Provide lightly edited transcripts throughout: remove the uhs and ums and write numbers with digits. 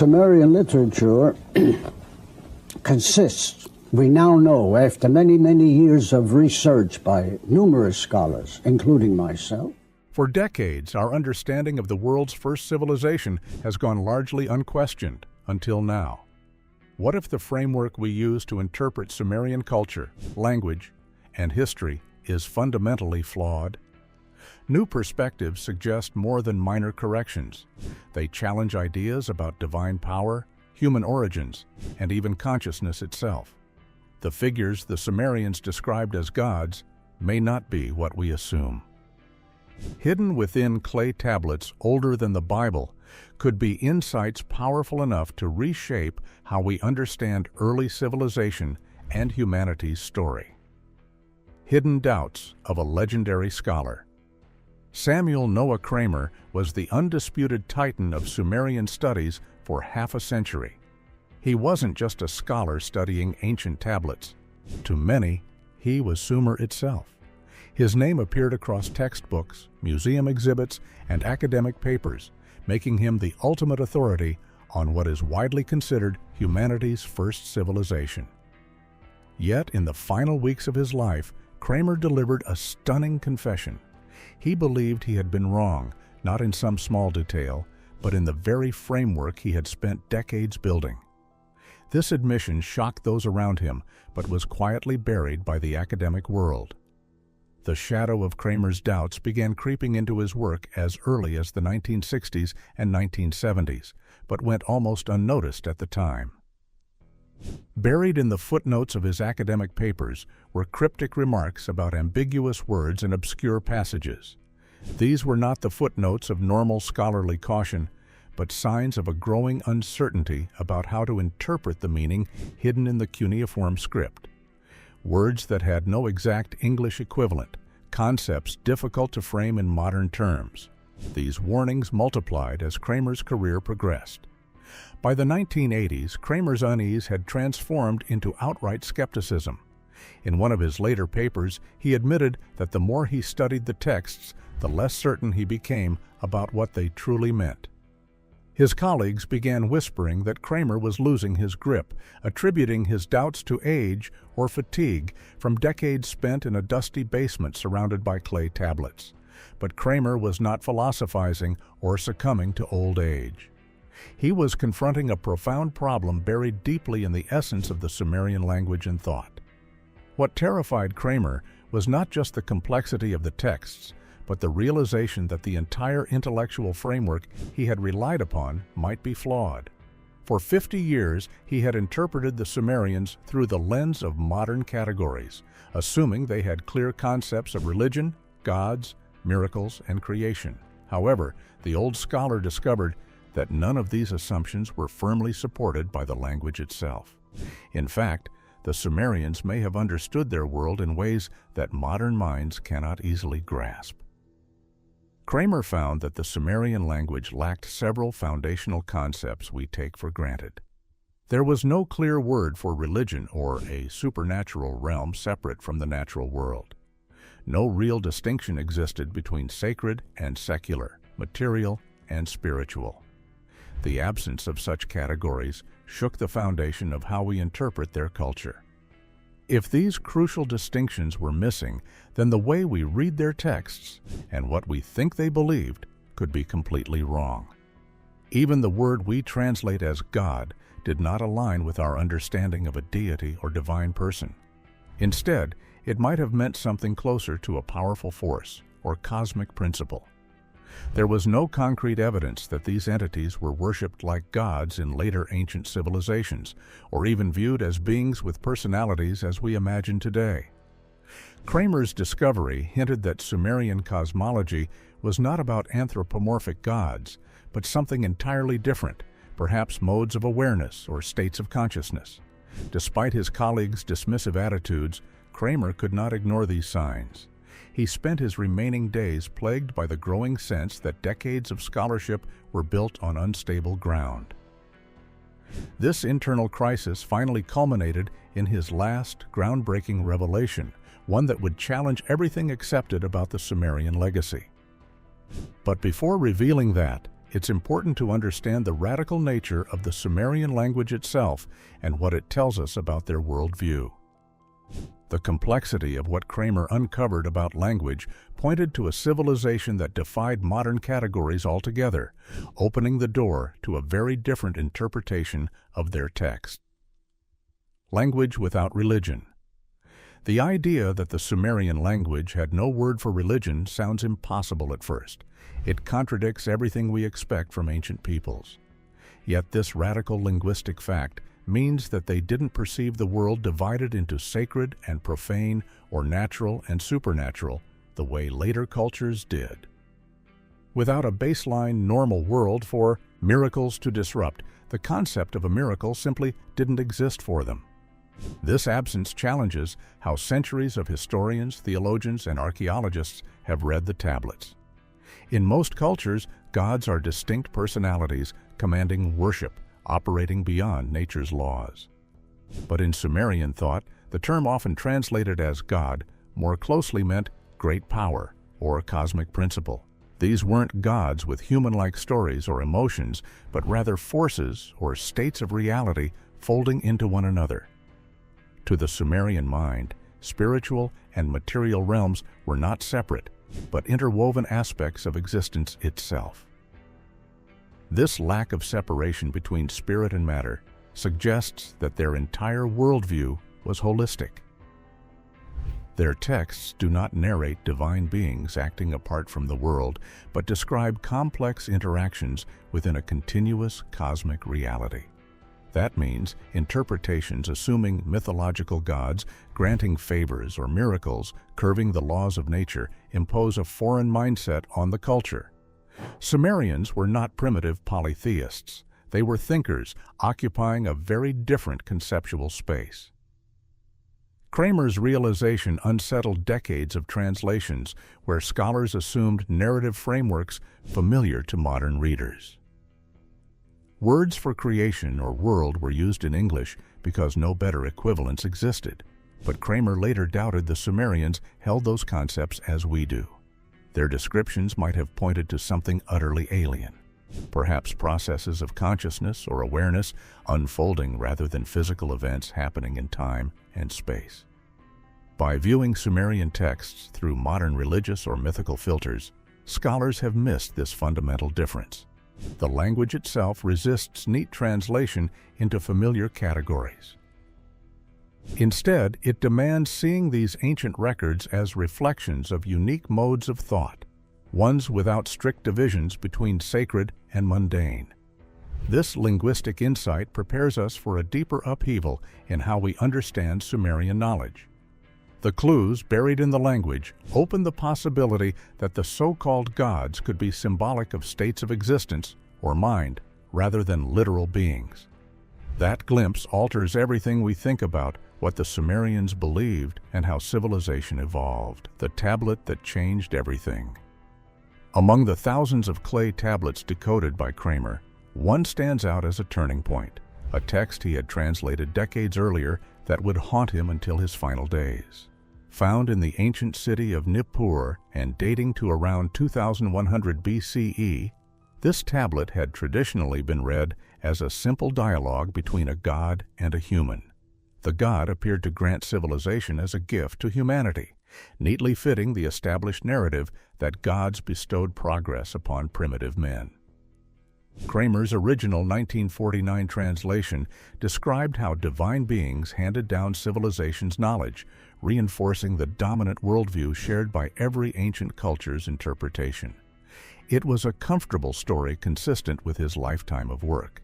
Sumerian literature consists, we now know, after many, many years of research by numerous scholars, including myself. For decades, our understanding of the world's first civilization has gone largely unquestioned until now. What if the framework we use to interpret Sumerian culture, language, and history is fundamentally flawed? New perspectives suggest more than minor corrections. They challenge ideas about divine power, human origins, and even consciousness itself. The figures the Sumerians described as gods may not be what we assume. Hidden within clay tablets older than the Bible could be insights powerful enough to reshape how we understand early civilization and humanity's story. Hidden doubts of a legendary scholar. Samuel Noah Kramer was the undisputed titan of Sumerian studies for half a century. He wasn't just a scholar studying ancient tablets. To many, he was Sumer itself. His name appeared across textbooks, museum exhibits, and academic papers, making him the ultimate authority on what is widely considered humanity's first civilization. Yet, in the final weeks of his life, Kramer delivered a stunning confession. He believed he had been wrong, not in some small detail, but in the very framework he had spent decades building. This admission shocked those around him, but was quietly buried by the academic world. The shadow of Kramer's doubts began creeping into his work as early as the 1960s and 1970s, but went almost unnoticed at the time. Buried in the footnotes of his academic papers were cryptic remarks about ambiguous words and obscure passages. These were not the footnotes of normal scholarly caution, but signs of a growing uncertainty about how to interpret the meaning hidden in the cuneiform script. Words that had no exact English equivalent, concepts difficult to frame in modern terms. These warnings multiplied as Kramer's career progressed. By the 1980s, Kramer's unease had transformed into outright skepticism. In one of his later papers, he admitted that the more he studied the texts, the less certain he became about what they truly meant. His colleagues began whispering that Kramer was losing his grip, attributing his doubts to age or fatigue from decades spent in a dusty basement surrounded by clay tablets. But Kramer was not philosophizing or succumbing to old age. He was confronting a profound problem buried deeply in the essence of the Sumerian language and thought. What terrified Kramer was not just the complexity of the texts, but the realization that the entire intellectual framework he had relied upon might be flawed. For 50 years, he had interpreted the Sumerians through the lens of modern categories, assuming they had clear concepts of religion, gods, miracles, and creation. However, the old scholar discovered that none of these assumptions were firmly supported by the language itself. In fact, the Sumerians may have understood their world in ways that modern minds cannot easily grasp. Kramer found that the Sumerian language lacked several foundational concepts we take for granted. There was no clear word for religion or a supernatural realm separate from the natural world. No real distinction existed between sacred and secular, material and spiritual. The absence of such categories shook the foundation of how we interpret their culture. If these crucial distinctions were missing, then the way we read their texts and what we think they believed could be completely wrong. Even the word we translate as God did not align with our understanding of a deity or divine person. Instead, it might have meant something closer to a powerful force or cosmic principle. There was no concrete evidence that these entities were worshipped like gods in later ancient civilizations, or even viewed as beings with personalities as we imagine today. Kramer's discovery hinted that Sumerian cosmology was not about anthropomorphic gods, but something entirely different, perhaps modes of awareness or states of consciousness. Despite his colleagues' dismissive attitudes, Kramer could not ignore these signs. He spent his remaining days plagued by the growing sense that decades of scholarship were built on unstable ground. This internal crisis finally culminated in his last groundbreaking revelation, one that would challenge everything accepted about the Sumerian legacy. But before revealing that, it's important to understand the radical nature of the Sumerian language itself and what it tells us about their worldview. The complexity of what Kramer uncovered about language pointed to a civilization that defied modern categories altogether, opening the door to a very different interpretation of their text. Language without religion. The idea that the Sumerian language had no word for religion sounds impossible at first. It contradicts everything we expect from ancient peoples. Yet this radical linguistic fact means that they didn't perceive the world divided into sacred and profane or natural and supernatural the way later cultures did. Without a baseline normal world for miracles to disrupt, the concept of a miracle simply didn't exist for them. This absence challenges how centuries of historians, theologians, and archaeologists have read the tablets. In most cultures, gods are distinct personalities commanding worship, operating beyond nature's laws. But in Sumerian thought, the term often translated as God more closely meant great power or cosmic principle. These weren't gods with human-like stories or emotions, but rather forces or states of reality folding into one another. To the Sumerian mind, spiritual and material realms were not separate, but interwoven aspects of existence itself. This lack of separation between spirit and matter suggests that their entire worldview was holistic. Their texts do not narrate divine beings acting apart from the world, but describe complex interactions within a continuous cosmic reality. That means interpretations assuming mythological gods, granting favors or miracles, curving the laws of nature, impose a foreign mindset on the culture. Sumerians were not primitive polytheists. They were thinkers occupying a very different conceptual space. Kramer's realization unsettled decades of translations where scholars assumed narrative frameworks familiar to modern readers. Words for creation or world were used in English because no better equivalents existed, but Kramer later doubted the Sumerians held those concepts as we do. Their descriptions might have pointed to something utterly alien, perhaps processes of consciousness or awareness unfolding rather than physical events happening in time and space. By viewing Sumerian texts through modern religious or mythical filters, scholars have missed this fundamental difference. The language itself resists neat translation into familiar categories. Instead, it demands seeing these ancient records as reflections of unique modes of thought, ones without strict divisions between sacred and mundane. This linguistic insight prepares us for a deeper upheaval in how we understand Sumerian knowledge. The clues buried in the language open the possibility that the so-called gods could be symbolic of states of existence or mind rather than literal beings. That glimpse alters everything we think about what the Sumerians believed and how civilization evolved, the tablet that changed everything. Among the thousands of clay tablets decoded by Kramer, one stands out as a turning point, a text he had translated decades earlier that would haunt him until his final days. Found in the ancient city of Nippur and dating to around 2100 BCE, this tablet had traditionally been read as a simple dialogue between a god and a human. The god appeared to grant civilization as a gift to humanity, neatly fitting the established narrative that gods bestowed progress upon primitive men. Kramer's original 1949 translation described how divine beings handed down civilization's knowledge, reinforcing the dominant worldview shared by every ancient culture's interpretation. It was a comfortable story consistent with his lifetime of work.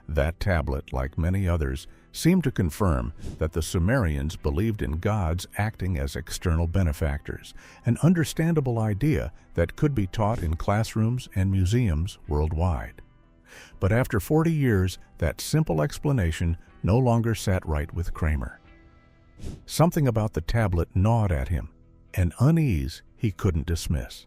That tablet, like many others, seemed to confirm that the Sumerians believed in gods acting as external benefactors, an understandable idea that could be taught in classrooms and museums worldwide. But after 40 years, that simple explanation no longer sat right with Kramer. Something about the tablet gnawed at him, an unease he couldn't dismiss.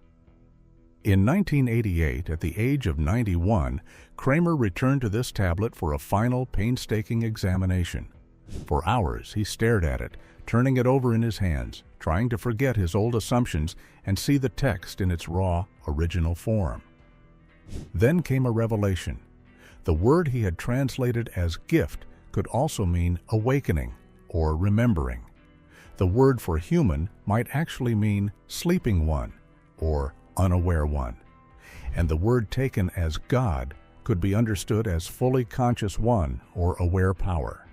In 1988, at the age of 91, Kramer returned to this tablet for a final, painstaking examination. For hours, he stared at it, turning it over in his hands, trying to forget his old assumptions and see the text in its raw, original form. Then came a revelation. The word he had translated as gift could also mean awakening or remembering. The word for human might actually mean sleeping one or unaware one. And the word taken as God could be understood as fully conscious one or aware power.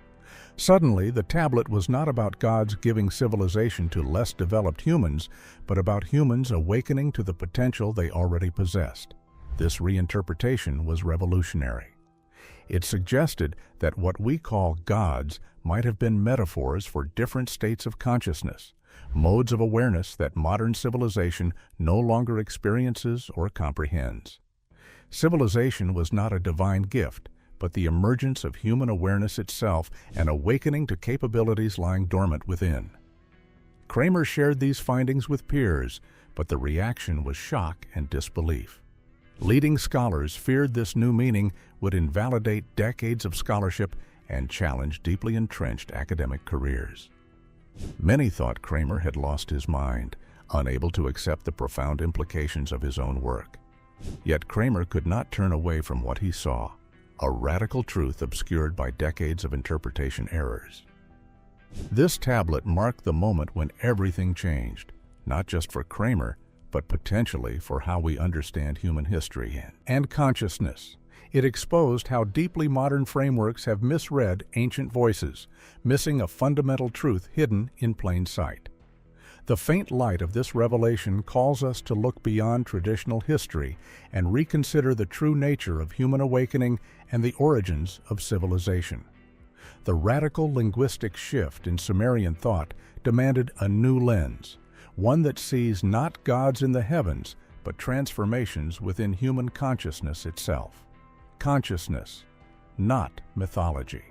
Suddenly, the tablet was not about God's giving civilization to less developed humans, but about humans awakening to the potential they already possessed. This reinterpretation was revolutionary. It suggested that what we call gods might have been metaphors for different states of consciousness, modes of awareness that modern civilization no longer experiences or comprehends. Civilization was not a divine gift, but the emergence of human awareness itself and awakening to capabilities lying dormant within. Kramer shared these findings with peers, but the reaction was shock and disbelief. Leading scholars feared this new meaning would invalidate decades of scholarship and challenge deeply entrenched academic careers. Many thought Kramer had lost his mind, unable to accept the profound implications of his own work. Yet Kramer could not turn away from what he saw, a radical truth obscured by decades of interpretation errors. This tablet marked the moment when everything changed, not just for Kramer, but potentially for how we understand human history and consciousness. It exposed how deeply modern frameworks have misread ancient voices, missing a fundamental truth hidden in plain sight. The faint light of this revelation calls us to look beyond traditional history and reconsider the true nature of human awakening and the origins of civilization. The radical linguistic shift in Sumerian thought demanded a new lens, one that sees not gods in the heavens, but transformations within human consciousness itself. Consciousness, not mythology.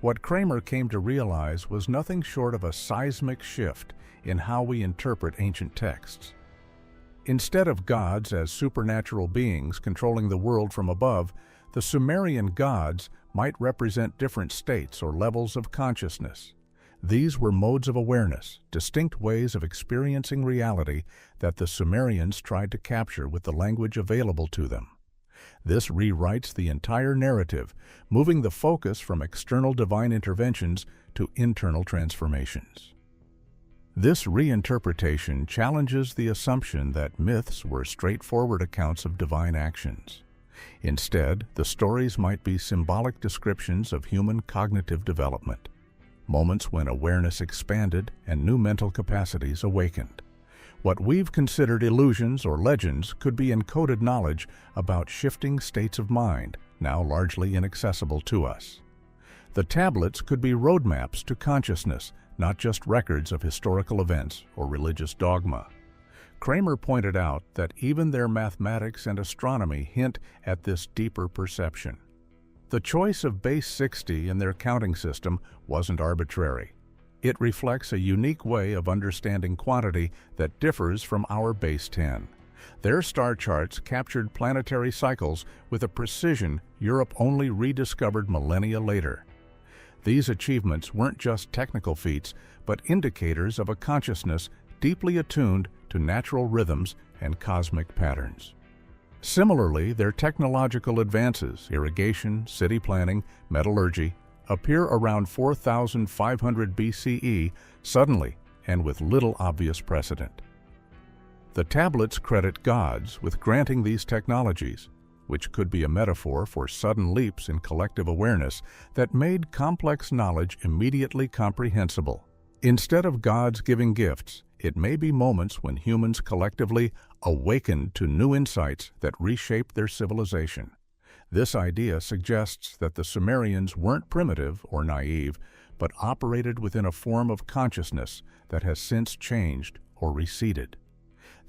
What Kramer came to realize was nothing short of a seismic shift in how we interpret ancient texts. Instead of gods as supernatural beings controlling the world from above, the Sumerian gods might represent different states or levels of consciousness. These were modes of awareness, distinct ways of experiencing reality that the Sumerians tried to capture with the language available to them. This rewrites the entire narrative, moving the focus from external divine interventions to internal transformations. This reinterpretation challenges the assumption that myths were straightforward accounts of divine actions. Instead, the stories might be symbolic descriptions of human cognitive development, moments when awareness expanded and new mental capacities awakened. What we've considered illusions or legends could be encoded knowledge about shifting states of mind, now largely inaccessible to us. The tablets could be roadmaps to consciousness, not just records of historical events or religious dogma. Kramer pointed out that even their mathematics and astronomy hint at this deeper perception. The choice of base 60 in their counting system wasn't arbitrary. It reflects a unique way of understanding quantity that differs from our base 10. Their star charts captured planetary cycles with a precision Europe only rediscovered millennia later. These achievements weren't just technical feats, but indicators of a consciousness deeply attuned to natural rhythms and cosmic patterns. Similarly, their technological advances, irrigation, city planning, metallurgy, appear around 4,500 BCE suddenly and with little obvious precedent. The tablets credit gods with granting these technologies, which could be a metaphor for sudden leaps in collective awareness that made complex knowledge immediately comprehensible. Instead of gods giving gifts, it may be moments when humans collectively awakened to new insights that reshaped their civilization. This idea suggests that the Sumerians weren't primitive or naive, but operated within a form of consciousness that has since changed or receded.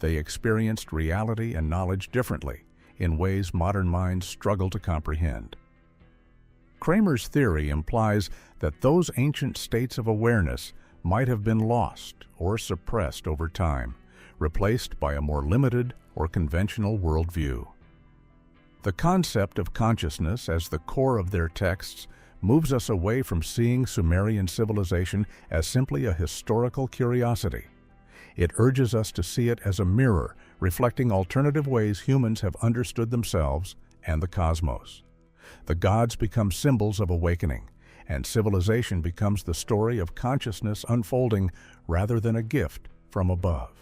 They experienced reality and knowledge differently, in ways modern minds struggle to comprehend. Kramer's theory implies that those ancient states of awareness might have been lost or suppressed over time, replaced by a more limited or conventional worldview. The concept of consciousness as the core of their texts moves us away from seeing Sumerian civilization as simply a historical curiosity. It urges us to see it as a mirror, reflecting alternative ways humans have understood themselves and the cosmos. The gods become symbols of awakening, and civilization becomes the story of consciousness unfolding rather than a gift from above.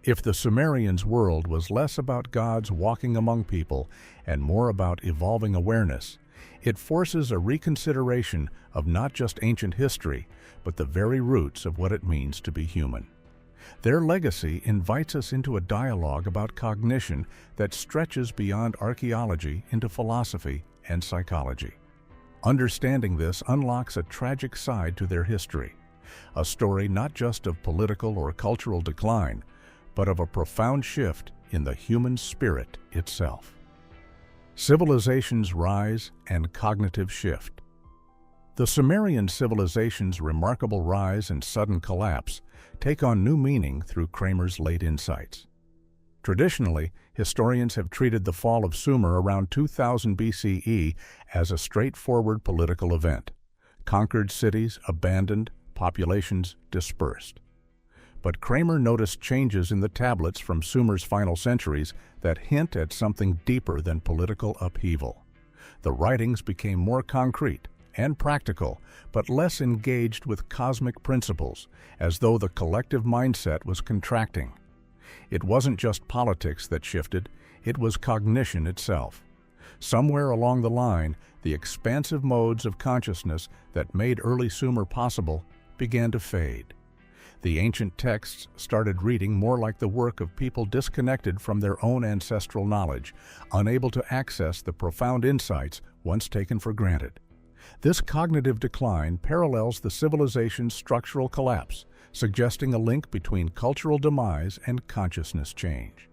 If the Sumerians' world was less about gods walking among people and more about evolving awareness, it forces a reconsideration of not just ancient history, but the very roots of what it means to be human. Their legacy invites us into a dialogue about cognition that stretches beyond archaeology into philosophy and psychology. Understanding this unlocks a tragic side to their history, a story not just of political or cultural decline, but of a profound shift in the human spirit itself. Civilization's rise and cognitive shift. The Sumerian civilization's remarkable rise and sudden collapse take on new meaning through Kramer's late insights. Traditionally, historians have treated the fall of Sumer around 2000 BCE as a straightforward political event. Conquered cities abandoned, populations dispersed. But Kramer noticed changes in the tablets from Sumer's final centuries that hint at something deeper than political upheaval. The writings became more concrete and practical, but less engaged with cosmic principles, as though the collective mindset was contracting. It wasn't just politics that shifted, it was cognition itself. Somewhere along the line, the expansive modes of consciousness that made early Sumer possible began to fade. The ancient texts started reading more like the work of people disconnected from their own ancestral knowledge, unable to access the profound insights once taken for granted. This cognitive decline parallels the civilization's structural collapse, suggesting a link between cultural demise and consciousness change.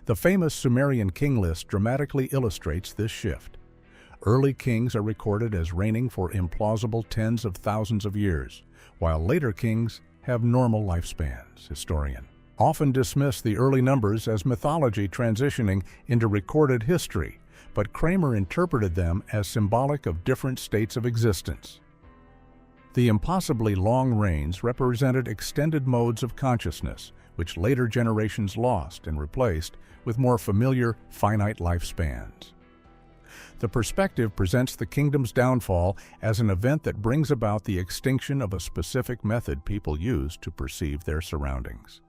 The famous Sumerian king list dramatically illustrates this shift. Early kings are recorded as reigning for implausible tens of thousands of years, while later kings have normal lifespans. Historians often dismiss the early numbers as mythology transitioning into recorded history, but Kramer interpreted them as symbolic of different states of existence. The impossibly long reigns represented extended modes of consciousness, which later generations lost and replaced with more familiar, finite lifespans. The perspective presents the kingdom's downfall as an event that brings about the extinction of a specific method people used to perceive their surroundings.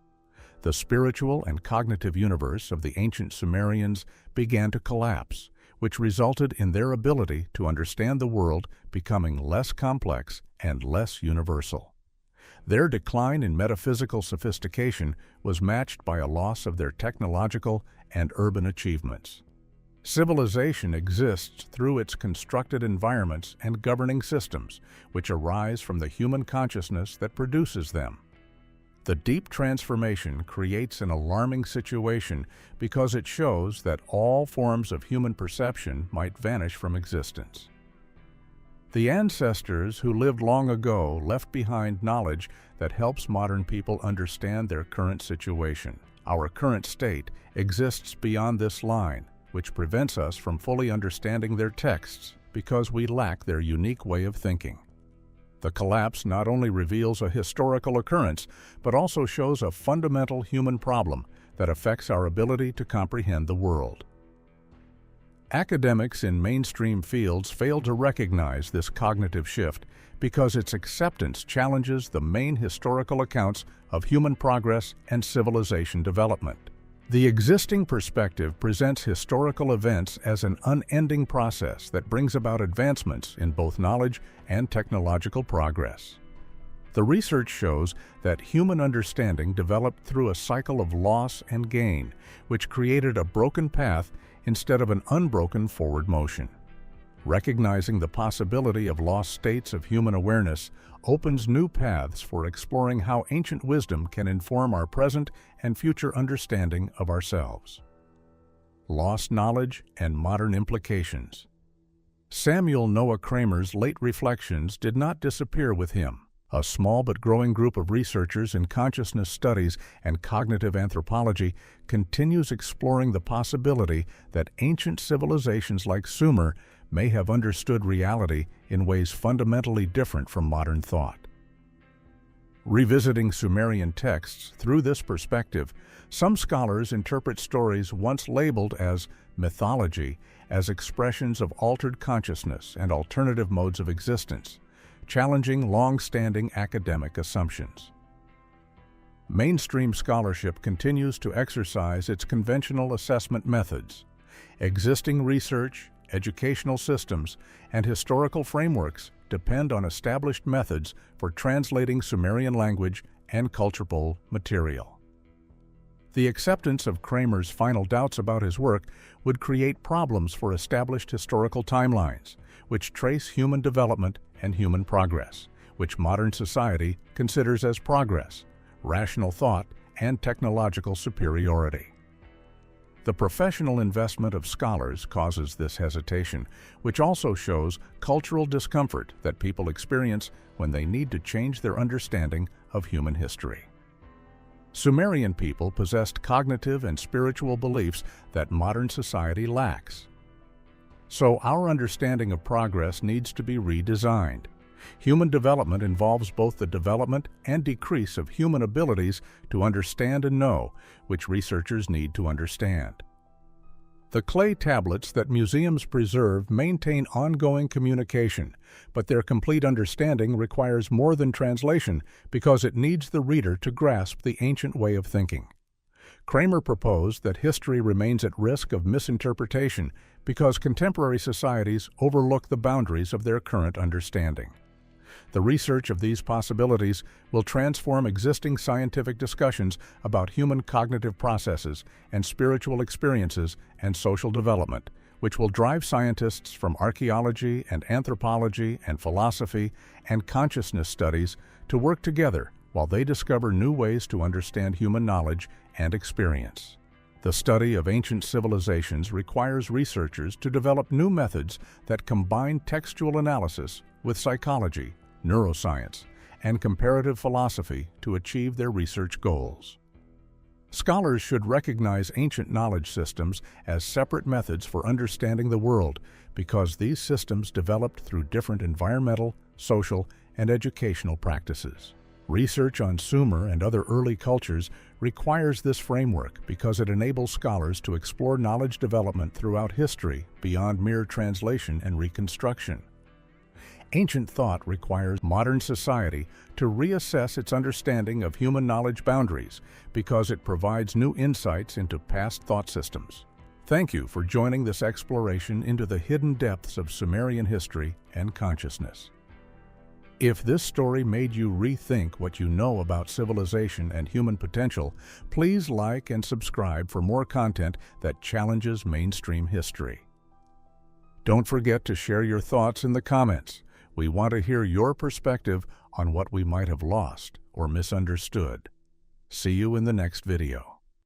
The spiritual and cognitive universe of the ancient Sumerians began to collapse, which resulted in their ability to understand the world becoming less complex and less universal. Their decline in metaphysical sophistication was matched by a loss of their technological and urban achievements. Civilization exists through its constructed environments and governing systems, which arise from the human consciousness that produces them. The deep transformation creates an alarming situation because it shows that all forms of human perception might vanish from existence. The ancestors who lived long ago left behind knowledge that helps modern people understand their current situation. Our current state exists beyond this line, which prevents us from fully understanding their texts because we lack their unique way of thinking. The collapse not only reveals a historical occurrence, but also shows a fundamental human problem that affects our ability to comprehend the world. Academics in mainstream fields fail to recognize this cognitive shift because its acceptance challenges the main historical accounts of human progress and civilization development. The existing perspective presents historical events as an unending process that brings about advancements in both knowledge and technological progress. The research shows that human understanding developed through a cycle of loss and gain, which created a broken path instead of an unbroken forward motion. Recognizing the possibility of lost states of human awareness opens new paths for exploring how ancient wisdom can inform our present and future understanding of ourselves. Lost knowledge and modern implications. Samuel Noah Kramer's late reflections did not disappear with him. A small but growing group of researchers in consciousness studies and cognitive anthropology continues exploring the possibility that ancient civilizations like Sumer may have understood reality in ways fundamentally different from modern thought. Revisiting Sumerian texts through this perspective, some scholars interpret stories once labeled as mythology as expressions of altered consciousness and alternative modes of existence, challenging long-standing academic assumptions. Mainstream scholarship continues to exercise its conventional assessment methods. Existing research, educational systems, and historical frameworks depend on established methods for translating Sumerian language and cultural material. The acceptance of Kramer's final doubts about his work would create problems for established historical timelines, which trace human development and human progress, which modern society considers as progress, rational thought, and technological superiority. The professional investment of scholars causes this hesitation, which also shows cultural discomfort that people experience when they need to change their understanding of human history. Sumerian people possessed cognitive and spiritual beliefs that modern society lacks. So our understanding of progress needs to be redesigned. Human development involves both the development and decrease of human abilities to understand and know, which researchers need to understand. The clay tablets that museums preserve maintain ongoing communication, but their complete understanding requires more than translation because it needs the reader to grasp the ancient way of thinking. Kramer proposed that history remains at risk of misinterpretation because contemporary societies overlook the boundaries of their current understanding. The research of these possibilities will transform existing scientific discussions about human cognitive processes and spiritual experiences and social development, which will drive scientists from archaeology and anthropology and philosophy and consciousness studies to work together while they discover new ways to understand human knowledge and experience. The study of ancient civilizations requires researchers to develop new methods that combine textual analysis with psychology, neuroscience, and comparative philosophy to achieve their research goals. Scholars should recognize ancient knowledge systems as separate methods for understanding the world because these systems developed through different environmental, social, and educational practices. Research on Sumer and other early cultures requires this framework because it enables scholars to explore knowledge development throughout history beyond mere translation and reconstruction. Ancient thought requires modern society to reassess its understanding of human knowledge boundaries because it provides new insights into past thought systems. Thank you for joining this exploration into the hidden depths of Sumerian history and consciousness. If this story made you rethink what you know about civilization and human potential, please like and subscribe for more content that challenges mainstream history. Don't forget to share your thoughts in the comments. We want to hear your perspective on what we might have lost or misunderstood. See you in the next video.